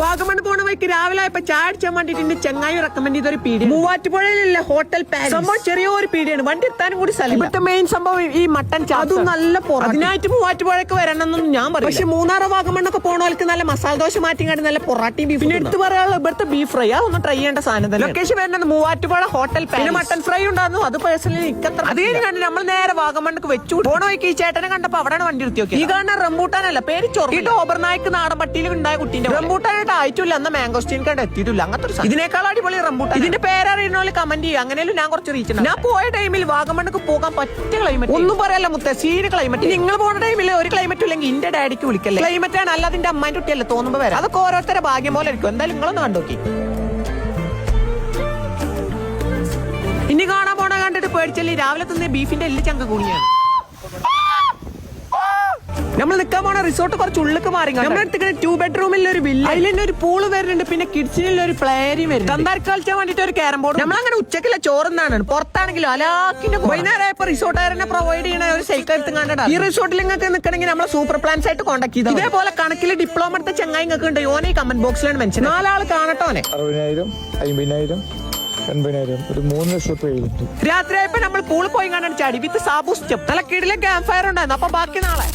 വാഗമൺ പോണ വഴിക്ക് രാവിലെ ആയപ്പോ ചായ അടിച്ചാൻ വേണ്ടിട്ട് ചെങ്ങായി റെക്കമെൻഡ് ചെയ്തൊരു പീഡിയ മൂവാറ്റുപുഴയിലുള്ള ഹോട്ടൽ പാലസ്. സംഭവം ചെറിയൊരു പീഡിയാണ്, വണ്ടി എത്താനും കൂടി സ്ഥലം. ഇവിടുത്തെ മെയിൻ സംഭവം ഈ മട്ടൻ അതും നല്ല അതിനായിട്ട് മൂവാറ്റുപുഴക്ക് വരണമെന്നൊന്നും ഞാൻ പറയും. പക്ഷെ മൂന്നാറ് വാഗമണ്ണൊക്കെ പോണവർക്ക് നല്ല മസാല ദോശ മാറ്റിങ്ങാണ്ട് നല്ല പൊറാട്ടി ബീഫ്. പിന്നെ എടുത്ത് പറയാനുള്ള ഇവിടുത്തെ ബീഫ് ഫ്രൈ ഒന്ന് ട്രൈ ചെയ്യേണ്ട സാധനം തന്നെ. ലൊക്കേഷൻ വരുന്നത് Muvattupuzha hotel palace. Mutton fry ഉണ്ടായിരുന്നു, അത് പേഴ്സണലി എനിക്കത്ര. അത് കഴിഞ്ഞ് നമ്മൾ നേരെ വാഗമണ്ണക്ക് വെച്ചു പോണ വഴിക്ക് ഈ ചേട്ടനെ കണ്ടപ്പോ അവിടെയാണ് വണ്ടി നിർത്തി നോക്കി. ഈ കാണുന്ന റംബൂട്ടാനല്ല, പേര് ചൊറി. ഈ ഡോബർനായ്ക്ക് നാടൻ പട്ടിയിൽ ഉണ്ടായ കുട്ടീന്റെ റംബൂട്ടാനായിട്ട് ആയിട്ടില്ല, അന്ന് മാംഗോസ്റ്റീൻ കണ്ട് എത്തിയിട്ടില്ല. അങ്ങനത്തെ ഇതിനേക്കാൾ അടിപൊളി റംബൂട്ടാൻ. ഇതിന്റെ പേരറിയുന്ന കമന്റ് ചെയ്യുക. അങ്ങനെയും ഞാൻ കുറച്ച് റീച്ച്. ഞാൻ പോയ ടൈമിൽ വാഗമണ്ണക്ക് പോകാൻ പറ്റിയ ക്ലൈമറ്റ് ഒന്നും പറയല്ല മുത്തേ, സീന് ക്ലൈമറ്റ്. നിങ്ങൾ പോകുന്ന ടൈമിൽ ഒരു ക്ലൈമറ്റ് ഇല്ലെങ്കിൽ എന്റെ ഡാഡിക്ക് വിളിക്കല്ലേ. ക്ലൈമറ്റ് ആണ്, അല്ലാതെ എന്റെ അമ്മേന്റെ കുട്ടിയല്ലേ തോന്നുമ്പോ വരാം. അതൊക്കെ ഓരോരുത്തരുടെ ഭാഗ്യം പോലെ ആയിരിക്കും. എന്തായാലും നിങ്ങളൊന്ന് കണ്ടോക്കി. ഇനി കാണാൻ പോണ കണ്ടിട്ട് പേടിച്ചല്ലേ, രാവിലെ തന്നെ ബീഫിന്റെ എല്ല് ചങ്ക കൂടിയാണ്. നമ്മൾ നിൽക്കാൻ പോണ റിസോർട്ട് കുറച്ച് ഉള്ളിലേക്ക് മാറി. നമ്മളെടുത്ത് 2 ബെഡ്റൂമിൽ ഒരു വില്ല, അതിൽ ഒരു പൂള് വരുന്നുണ്ട്, പിന്നെ കിഡ്സിനുള്ള ഒരു പ്ലേയറിയും വരുന്നുണ്ട്. തന്താർക്ക് കളിച്ചാൻ വേണ്ടിട്ട് ഒരു ക്യാരം ബോർഡ്. നമ്മളങ്ങനെ ഉച്ചക്കുള്ള ചോറുന്നാണ്. പുറത്താണെങ്കിലും അലാക്കിന്റെ വൈകുന്നേരം റിസോർട്ടുകാരനെ പ്രൊവൈഡ് ചെയ്യുന്ന ഒരു സൈക്കിൾ എടുത്ത് കണ്ടിട്ട് ഈ റിസോർട്ടിൽ നിങ്ങൾക്ക് നിൽക്കണമെങ്കിൽ നമ്മളെ സൂപ്പർ പ്ലാൻസ് ആയിട്ട് കോൺടാക്ട് ചെയ്താൽ. ഇതേപോലെ കണക്കിൽ ഡിപ്ലോമ എടുത്ത ചെങ്ങായി നിങ്ങൾക്ക് ഉണ്ട്. ഓനെ കമന്റ് ബോക്സിലാണ് മെൻഷൻ. 4 ആൾ കാണട്ടോനെ. 60,000, 50,000, 80,000, ഒരു 3 ലക്ഷം രൂപ. രാത്രി ആയപ്പോ നമ്മൾ പൂളിൽ പോയി കണ്ടാണ് ചാടി വിത്ത് സാബു സ്റ്റെപ്പ്. നല്ല കിടിലെ ക്യാമ്പ് ഫയർ ഉണ്ടായിരുന്നു. അപ്പൊ ബാക്കി നാളെ